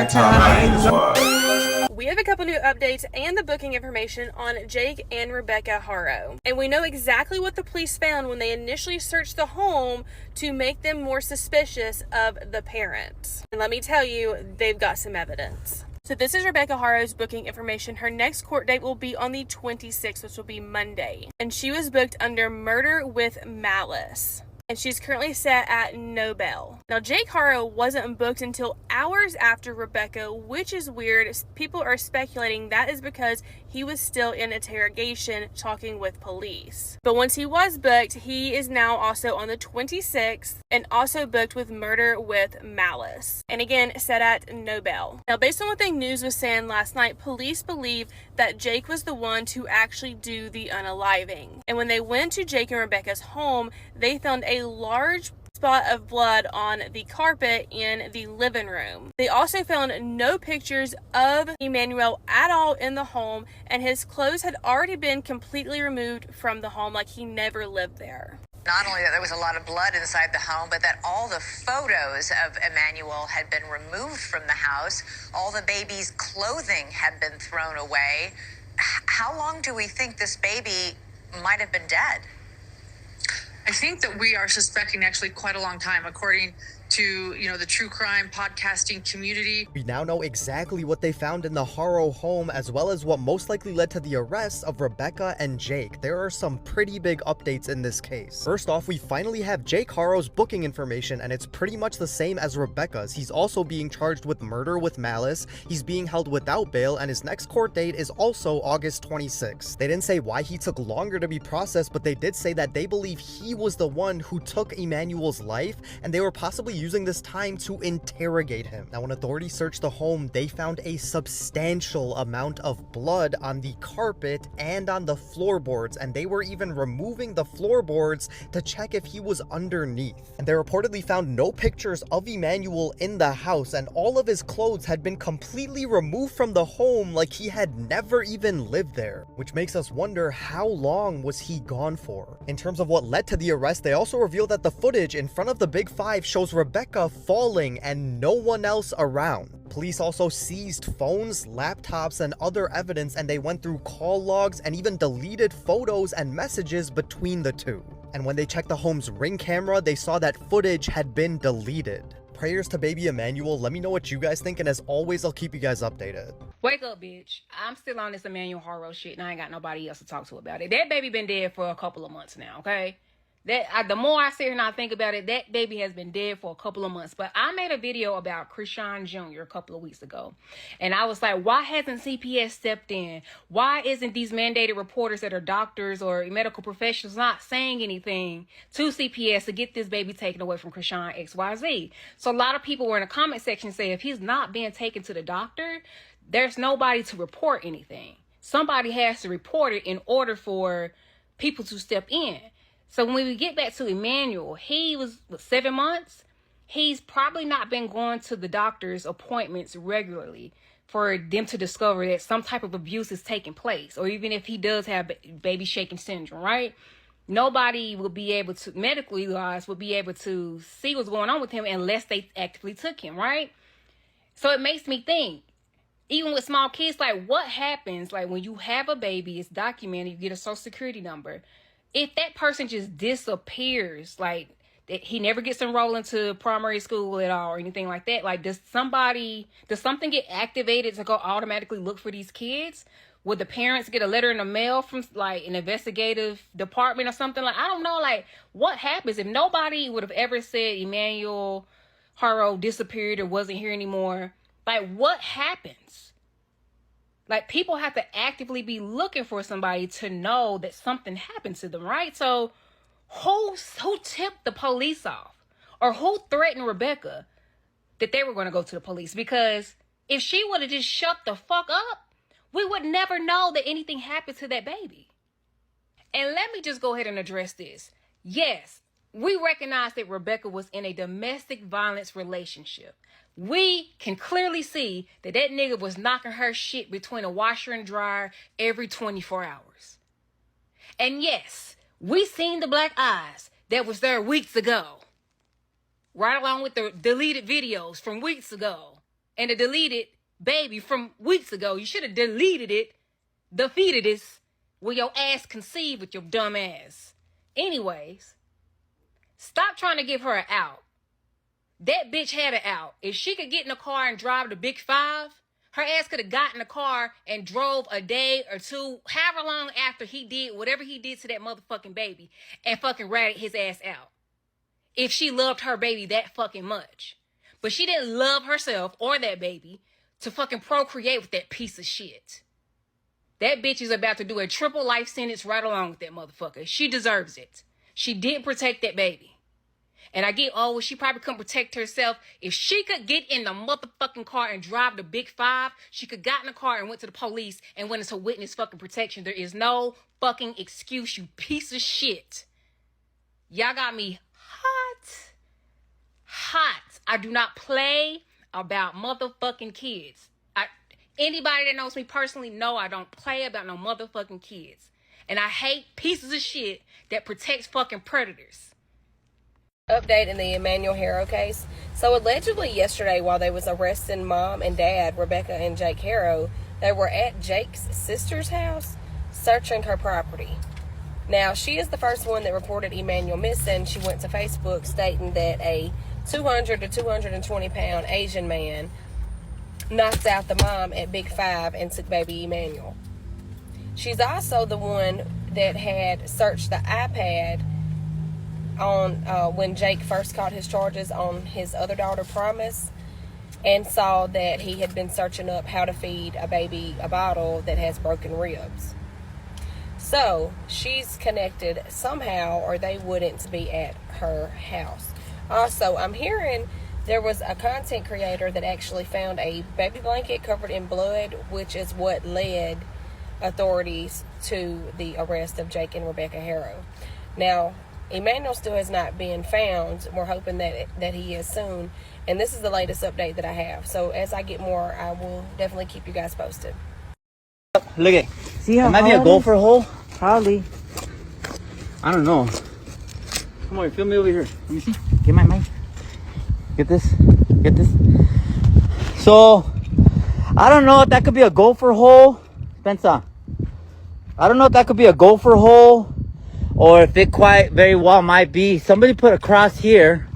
times. We have a couple new updates and the booking information on Jake and Rebecca Haro. And we know exactly what the police found when they initially searched the home to make them more suspicious of the parents. And let me tell you, they've got some evidence. So this is Rebecca Haro's booking information. Her next court date will be on the 26th, which will be Monday. And she was booked under murder with malice. And she's currently set at no bail. Now, Jake Haro wasn't booked until hours after Rebecca, which is weird. People are speculating that is because he was still in interrogation talking with police. But once he was booked, he is now also on the 26th and also booked with murder with malice. And again, set at no bail. Now, based on what the news was saying last night, police believe that Jake was the one to actually do the unaliving. And when they went to Jake and Rebecca's home, they found a large spot of blood on the carpet in the living room. They also found no pictures of Emmanuel at all in the home, and his clothes had already been completely removed from the home, like he never lived there. Not only that there was a lot of blood inside the home, but that all the photos of Emmanuel had been removed from the house. All the baby's clothing had been thrown away. How long do we think this baby might have been dead? I think that we are suspecting actually quite a long time, according to, the true crime podcasting community. We now know exactly what they found in the Haro home, as well as what most likely led to the arrests of Rebecca and Jake. There are some pretty big updates in this case. First off, we finally have Jake Haro's booking information, and it's pretty much the same as Rebecca's. He's also being charged with murder with malice. He's being held without bail, and his next court date is also August 26th. They didn't say why he took longer to be processed, but they did say that they believe he was the one who took Emmanuel's life, and they were possibly using this time to interrogate him. Now, when authorities searched the home, they found a substantial amount of blood on the carpet and on the floorboards, and they were even removing the floorboards to check if he was underneath. And they reportedly found no pictures of Emmanuel in the house, and all of his clothes had been completely removed from the home like he had never even lived there, which makes us wonder, how long was he gone for? In terms of what led to the arrest, they also revealed that the footage in front of the Big Five shows Rebecca falling and no one else around. Police also seized phones, laptops, and other evidence, and they went through call logs and even deleted photos and messages between the two. And when they checked the home's Ring camera, they saw that footage had been deleted. Prayers to baby Emmanuel. Let me know what you guys think, and as always, I'll keep you guys updated. Wake up, bitch. I'm still on this Emmanuel Haro shit, and I ain't got nobody else to talk to about it. That baby been dead for a couple of months now, okay? The more I sit here and I think about it, that baby has been dead for a couple of months. But I made a video about Krishan Jr. a couple of weeks ago. And I was like, why hasn't CPS stepped in? Why isn't these mandated reporters that are doctors or medical professionals not saying anything to CPS to get this baby taken away from Krishan XYZ? So a lot of people were in the comment section saying, if he's not being taken to the doctor, there's nobody to report anything. Somebody has to report it in order for people to step in. So when we get back to Emmanuel, he was 7 months. He's probably not been going to the doctor's appointments regularly for them to discover that some type of abuse is taking place. Or even if he does have baby shaking syndrome, right? Nobody will be able to, medically wise, will be able to see what's going on with him unless they actively took him, right? So it makes me think, even with small kids, like what happens, like when you have a baby, it's documented, you get a social security number. If that person just disappears, like that he never gets enrolled into primary school at all or anything like that, like does something get activated to go automatically look for these kids? Would the parents get a letter in the mail from like an investigative department or something? Like, I don't know, like what happens if nobody would have ever said Emmanuel Haro disappeared or wasn't here anymore? Like what happens? Like, people have to actively be looking for somebody to know that something happened to them, right? So, who tipped the police off? Or who threatened Rebecca that they were going to go to the police? Because if she would have just shut the fuck up, we would never know that anything happened to that baby. And let me just go ahead and address this. Yes, we recognize that Rebecca was in a domestic violence relationship. We can clearly see that that nigga was knocking her shit between a washer and dryer every 24 hours. And yes, we seen the black eyes that was there weeks ago. Right along with the deleted videos from weeks ago. and a deleted baby from weeks ago. You should have deleted it, the fetus, where your ass conceived with your dumb ass. Anyways, stop trying to give her an out. That bitch had an out. If she could get in the car and drive the Big Five, her ass could have got in the car and drove a day or two, however long after he did whatever he did to that motherfucking baby, and fucking ratted his ass out. If she loved her baby that fucking much. But she didn't love herself or that baby to fucking procreate with that piece of shit. That bitch is about to do a triple life sentence right along with that motherfucker. She deserves it. She didn't protect that baby. And I get, oh, well, she probably couldn't protect herself. If she could get in the motherfucking car and drive the Big Five, she could got in the car and went to the police and went into witness fucking protection. There is no fucking excuse, you piece of shit. Y'all got me hot. I do not play about motherfucking kids. Anybody that knows me personally know I don't play about no motherfucking kids. And I hate pieces of shit that protects fucking predators. Update in the Emmanuel Harrow case. So allegedly yesterday, while they was arresting mom and dad, Rebecca and Jake Harrow, they were at Jake's sister's house searching her property. Now, she is the first one that reported Emmanuel missing. She went to Facebook stating that a 200 to 220 pound Asian man knocked out the mom at Big Five and took baby Emmanuel. She's also the one that had searched the iPad on when Jake first caught his charges on his other daughter, Promise, and saw that he had been searching up how to feed a baby a bottle that has broken ribs. So she's connected somehow, or they wouldn't be at her house. Also, I'm hearing there was a content creator that actually found a baby blanket covered in blood, which is what led authorities to the arrest of Jake and Rebecca Harrow. Now, Emmanuel still has not been found. We're hoping that he is soon. And this is the latest update that I have. So as I get more, I will definitely keep you guys posted. Look at, See how it might be a gopher hole. Probably. I don't know. Come on, film me over here. Let me see. Get my mic. Get this. Get this. So, I don't know if that could be a gopher hole. Spencer. I don't know if that could be a gopher hole, or if it quite very well might be. Somebody put a cross here.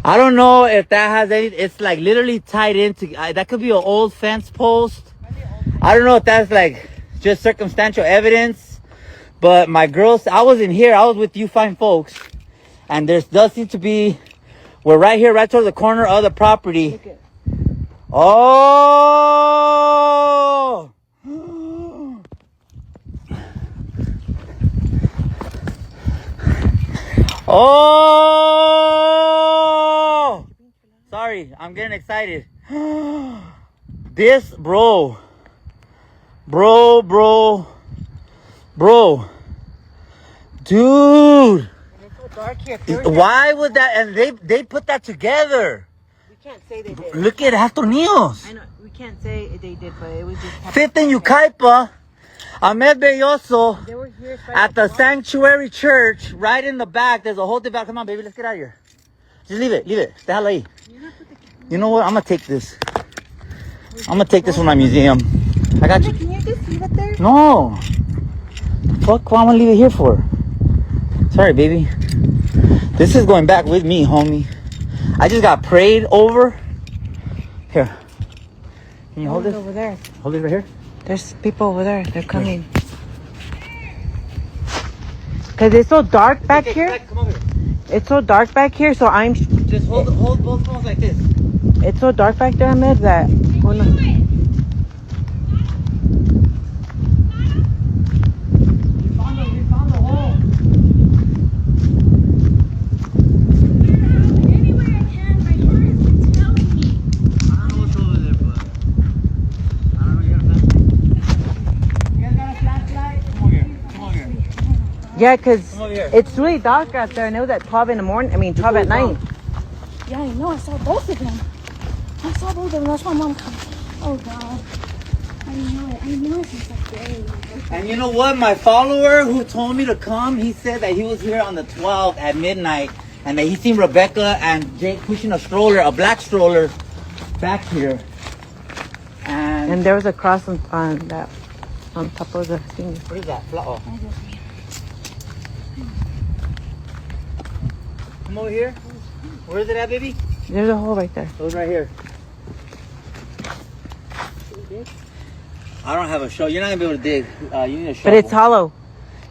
I don't know if that has any, it's like literally tied into, that could be an old fence post. I don't know if that's like just circumstantial evidence, but my girls, I was in here, I was with you fine folks, and there does seem to be, we're right here, right toward the corner of the property. Oh! Oh! Sorry, I'm getting excited. This, bro. Dude. It's so dark here. Why would that, and they put that together. We can't say they did. Look at Astor Niños. I know, we can't say they did, but it was just... Fifth and Yucaipa. Ahmed Belloso. They were here At the Sanctuary Church, right in the back, there's a whole devout. Come on, baby, let's get out of here. Just leave it. Déjalo ahí. You know what? I'm gonna take this. I'm gonna take this from my museum. I got you. Can you just leave it there? No. Fuck, what I'm gonna leave it here for? Sorry, baby. This is going back with me, homie. I just got prayed over. Here. Can you hold this? Over there. Hold it right here. There's people over there. They're coming. Because it's so dark back here. Come over here. It's so dark back here, so I'm... Just hold both phones like this. It's so dark back there, Ahmed, that... Oh, no. You found the hole. Anywhere I can, my heart is telling me. I don't know what's over there, but I don't know. You got a flashlight? You guys got a flashlight? Come over here. Yeah, because Come over here. it's really dark out there, and it was at 12 in the morning. I mean, 12 at night. Yeah, I know. I saw both of them. That's why mom come. Oh, God. I knew it. I knew it since like day. And you know what? My follower who told me to come, he said that he was here on the 12th at midnight. And then he seen Rebecca and Jake pushing a stroller, a black stroller, back here. And there was a cross on that, on top of the thing. What is that? Oh. Come over here. Where is it at, baby? There's a hole right there. It was right here. I don't have a shovel. You're not gonna be able to dig. You need a shovel. But it's hollow.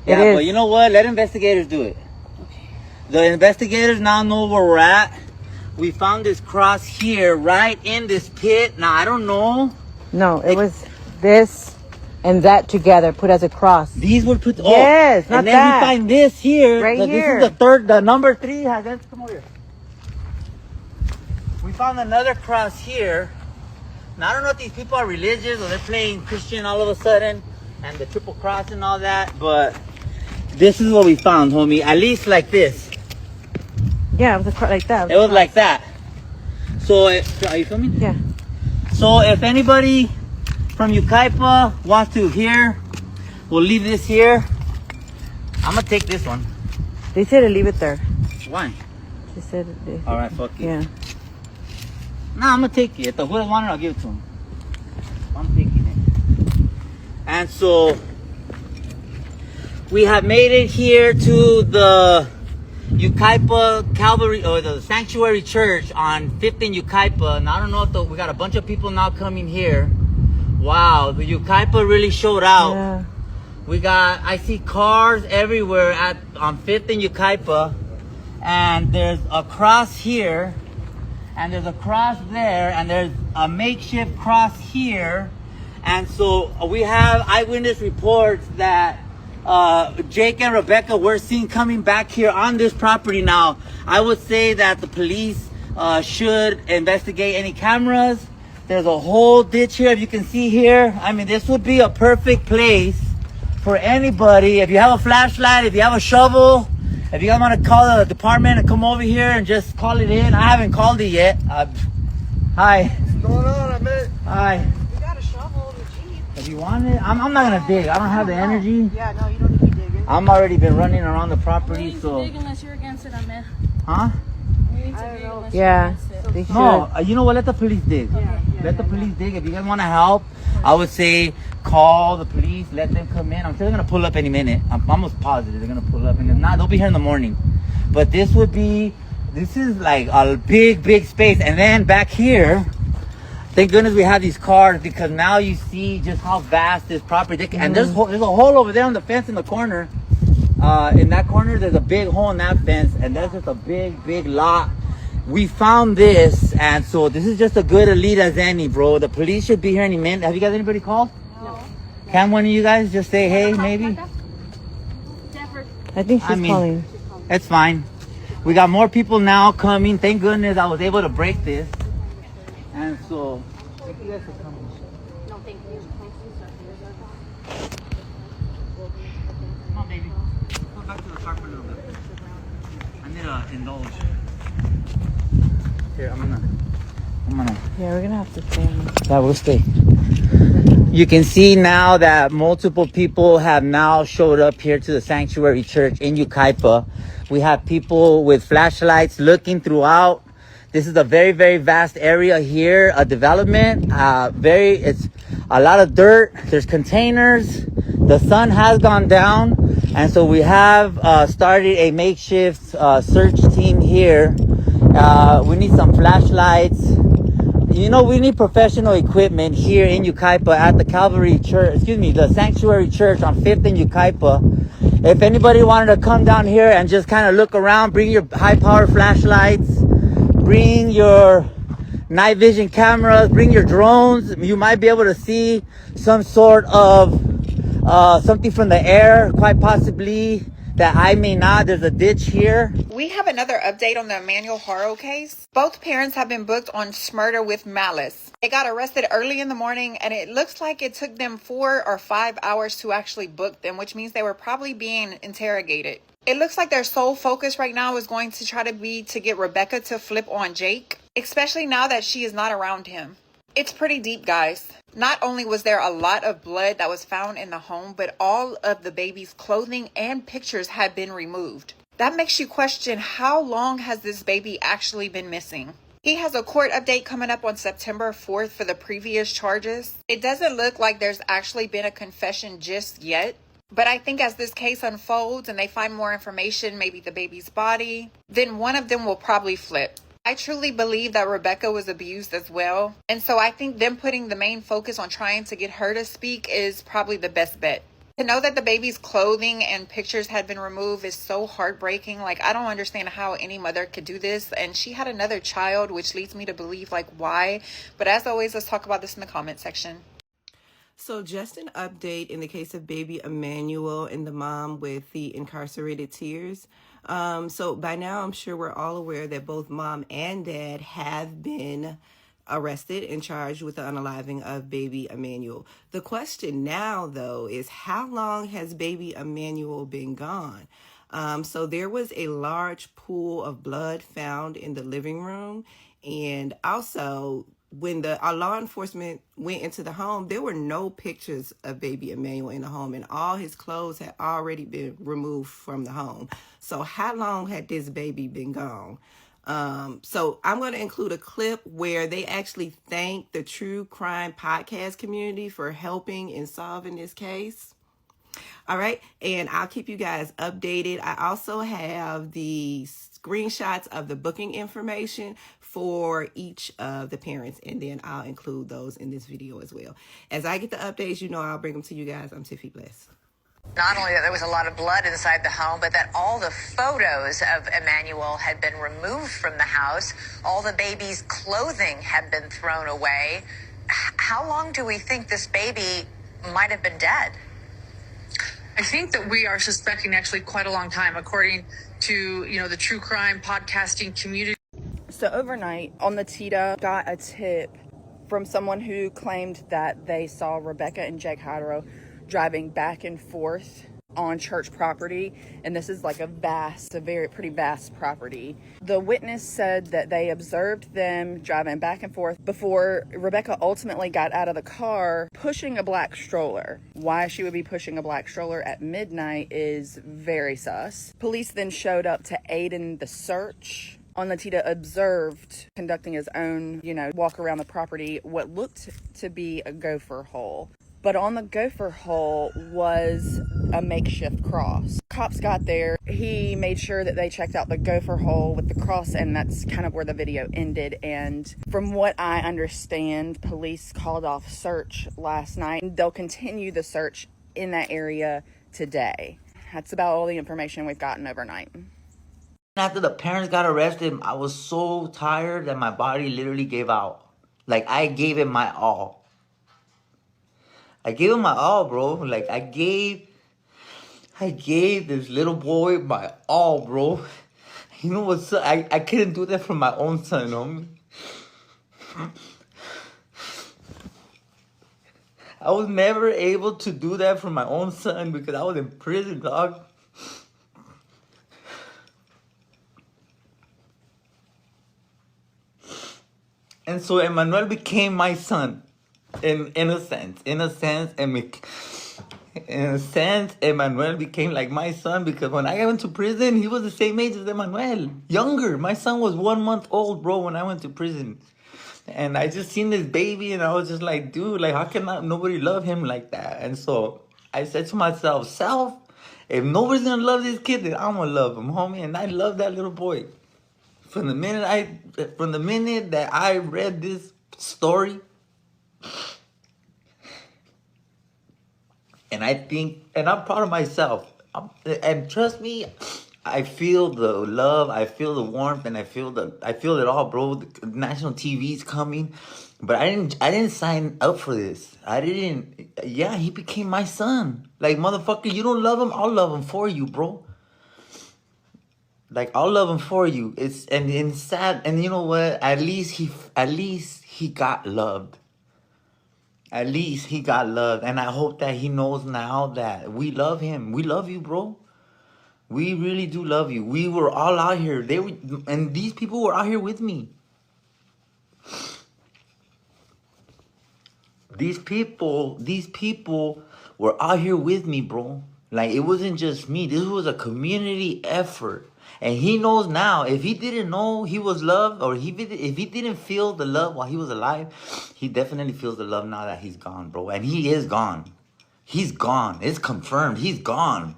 Yeah, it is. but you know what? Let investigators do it. Okay. The investigators now know where we're at. We found this cross here, right in this pit. Now I don't know. No, it was this and that together, put as a cross. These were put. Yes, not and then that. we find this here. Right here. This is the third. The number 3 has. Come over here. We found another cross here. Now I don't know if these people are religious or they're playing Christian all of a sudden, and the triple cross and all that. But this is what we found, homie. At least like this. Yeah, it was like that. It was like that. So, are you filming? Yeah. So if anybody from Yucaipa wants to hear, we'll leave this here. I'm gonna take this one. They said to leave it there. Why? They said All right, fuck it. Yeah. Nah, I'm gonna take it. If the hood want it, I'll give it to him. I'm taking it. And so we have made it here to the Yucaipa Calvary, or the Sanctuary Church on 5th and Yucaipa. Now I don't know if we got a bunch of people now coming here. Wow, the Yucaipa really showed out. Yeah. I see cars everywhere on 5th and Yucaipa, and there's a cross here, and there's a cross there, and there's a makeshift cross here. And so we have eyewitness reports that Jake and Rebecca were seen coming back here on this property. Now, I would say that the police should investigate any cameras. There's a whole ditch here, if you can see here. I mean, this would be a perfect place for anybody. If you have a flashlight, if you have a shovel, if you guys want to call the department and come over here and just call it in. I haven't called it yet. Hi. What's going on, man? Hi. We got a shovel in the Jeep. If you want it, I'm not gonna dig. I don't have the energy. Yeah, no, you don't need to be digging. I'm already been running around the property, to so. dig unless you're against it, man. Huh? We need to dig unless Yeah. you're against it. They should. No, you know what? Let the police dig. Let the police dig. If you guys want to help, I would say call the police. Let them come in. I'm sure they're gonna pull up any minute. I'm almost positive they're gonna pull up, and if not, they'll be here in the morning. But this is like a big space, and then back here. Thank goodness we have these cars, because now you see just how vast this property is. And there's a hole over there on the fence in the corner. In that corner, there's a big hole in that fence, and that's just a big lot. We found this, and so this is just a good lead as any, bro. The police should be here any minute. Have you guys anybody called? No. Can one of you guys just say hey, maybe? I think she's calling. It's fine. We got more people now coming. Thank goodness I was able to break this. And so, thank you guys for coming. No, thank you. Come on, baby. Go back to the car for a little bit. I need to indulge. Here, I'm gonna. Yeah, we're gonna have to stay. Yeah, we'll stay. You can see now that multiple people have now showed up here to the Sanctuary Church in Yucaipa. We have people with flashlights looking throughout. This is a very vast area here, a development. It's a lot of dirt. There's containers. The sun has gone down, and so we have started a makeshift search team here. We need some flashlights. You know, we need professional equipment here in Yucaipa at the the Sanctuary Church on 5th and Yucaipa. If anybody wanted to come down here and just kind of look around, bring your high-power flashlights, bring your night vision cameras, bring your drones. You might be able to see some sort of something from the air, quite possibly, that I may not. There's a ditch here. We have another update on the Emmanuel Haro case. Both parents have been booked on murder with malice. They got arrested early in the morning, and it looks like it took them 4 or 5 hours to actually book them, which means they were probably being interrogated. It looks like their sole focus right now is going to try to get Rebecca to flip on Jake, especially now that she is not around him. It's pretty deep, guys. Not only was there a lot of blood that was found in the home, but all of the baby's clothing and pictures had been removed. That makes you question, how long has this baby actually been missing? He has a court update coming up on September 4th for the previous charges. It doesn't look like there's actually been a confession just yet. But I think as this case unfolds and they find more information, maybe the baby's body, then one of them will probably flip. I truly believe that Rebecca was abused as well. And so I think them putting the main focus on trying to get her to speak is probably the best bet. To know that the baby's clothing and pictures had been removed is so heartbreaking. Like, I don't understand how any mother could do this. And she had another child, which leads me to believe, like, why? But as always, let's talk about this in the comment section. So just an update in the case of baby Emmanuel and the mom with the incarcerated tears. So by now, I'm sure we're all aware that both mom and dad have been arrested and charged with the unaliving of baby Emmanuel. The question now, though, is how long has baby Emmanuel been gone? So there was a large pool of blood found in the living room, and also when our law enforcement went into the home, there were no pictures of baby Emmanuel in the home, and all his clothes had already been removed from the home. So how long had this baby been gone? So I'm going to include a clip where they actually thank the true crime podcast community for helping in solving this case. All right. And I'll keep you guys updated. I also have the screenshots of the booking information for each of the parents, and then I'll include those in this video as well. As I get the updates, you know, I'll bring them to you guys. I'm Tiffy Bless. Not only that there was a lot of blood inside the home, but that all the photos of Emmanuel had been removed from the house. All the baby's clothing had been thrown away. How long do we think this baby might have been dead? I think that we are suspecting actually quite a long time, according to, the true crime podcasting community. So overnight on the Tita, got a tip from someone who claimed that they saw Rebecca and Jake Hydro driving back and forth on church property, and this is like a pretty vast property. The witness said that they observed them driving back and forth before Rebecca ultimately got out of the car pushing a black stroller. Why she would be pushing a black stroller at midnight is very sus. Police then showed up to aid in the search. Onatita observed conducting his own, walk around the property, what looked to be a gopher hole. But on the gopher hole was a makeshift cross. Cops got there. He made sure that they checked out the gopher hole with the cross, and that's kind of where the video ended. And from what I understand, police called off search last night. They'll continue the search in that area today. That's about all the information we've gotten overnight. After the parents got arrested, I was so tired that my body literally gave out. Like, I gave it my all. I gave him my all, bro. Like, I gave this little boy my all, bro. You know what's up? I couldn't do that for my own son, homie. I was never able to do that for my own son because I was in prison, dog. And so Emmanuel became my son. In a sense, Emmanuel became like my son because when I went to prison, he was the same age as Emmanuel, younger. My son was 1 month old, bro, when I went to prison. And I just seen this baby, and I was just like, dude, like, how can nobody love him like that? And so I said to myself, if nobody's gonna love this kid, then I'm gonna love him, homie. And I love that little boy. From the minute that I read this story, and I'm proud of myself. And trust me, I feel the love, I feel the warmth, and I feel it all, bro. The national TV's coming, but I didn't sign up for this. Yeah, he became my son. Like, motherfucker, you don't love him, I'll love him for you, bro. Like, I'll love him for you. It's sad, and you know what? At least he got loved. At least he got loved. And I hope that he knows now that we love him. We love you, bro. We really do love you. We were all out here. And these people were out here with me. These people were out here with me, bro. Like, it wasn't just me. This was a community effort. And he knows now. If he didn't know he was loved, or if he didn't feel the love while he was alive, he definitely feels the love now that he's gone, bro. And he is gone. He's gone. It's confirmed. He's gone.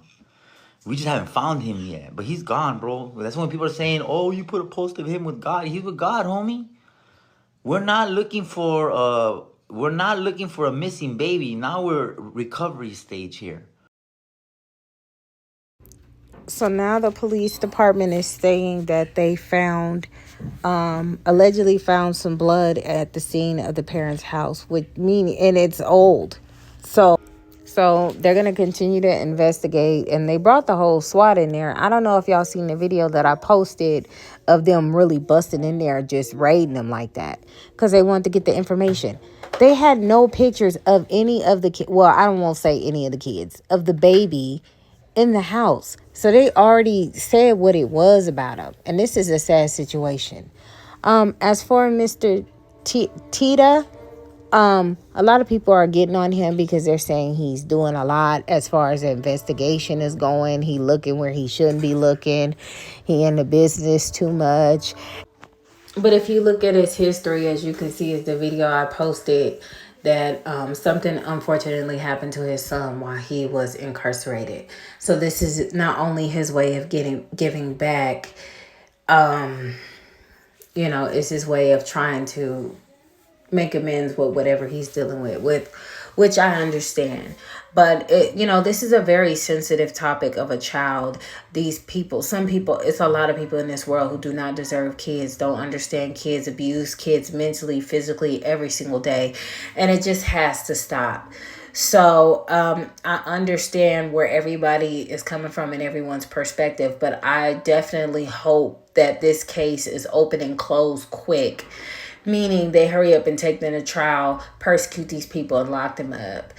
We just haven't found him yet. But he's gone, bro. That's when people are saying, oh, you put a post of him with God. He's with God, homie. We're not looking for a missing baby. Now we're recovery stage here. So now the police department is saying that they found, allegedly found some blood at the scene of the parents' house, and it's old. So they're going to continue to investigate, and they brought the whole SWAT in there. I don't know if y'all seen the video that I posted of them really busting in there, just raiding them like that, because they wanted to get the information. They had no pictures of any of the kids. Well, I don't want to say any of the kids, of the baby in the house. So they already said what it was about him. And this is a sad situation. As for Mr. Tita, a lot of people are getting on him because they're saying he's doing a lot as far as the investigation is going. He looking where he shouldn't be looking. He in the business too much. But if you look at his history, as you can see, is the video I posted, that something unfortunately happened to his son while he was incarcerated. So this is not only his way of giving back, it's his way of trying to make amends with whatever he's dealing with which I understand. But this is a very sensitive topic of a child. It's a lot of people in this world who do not deserve kids, don't understand kids, abuse kids mentally, physically, every single day. And it just has to stop. So I understand where everybody is coming from and everyone's perspective, but I definitely hope that this case is open and closed quick. Meaning they hurry up and take them to trial, persecute these people, and lock them up.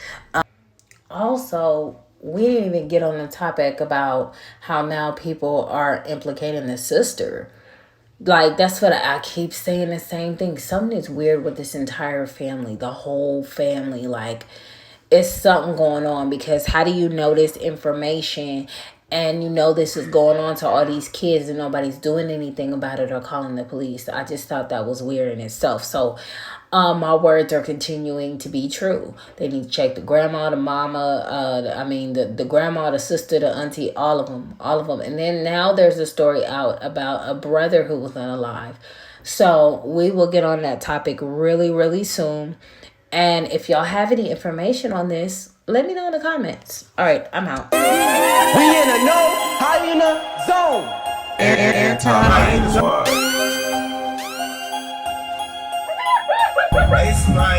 Also, we didn't even get on the topic about how now people are implicating the sister. Like, that's what I keep saying, the same thing. Something is weird with this entire family, the whole family. Like, it's something going on, because how do you know this information and this is going on to all these kids and nobody's doing anything about it or calling the police? I just thought that was weird in itself. So my words are continuing to be true. They need to check the grandma, the mama, the grandma, the sister, the auntie, all of them. And then now there's a story out about a brother who was unalive. So we will get on that topic really, really soon. And if y'all have any information on this, let me know in the comments. All right, I'm out. We in a no hyena zone. Anti-hyena zone. Race my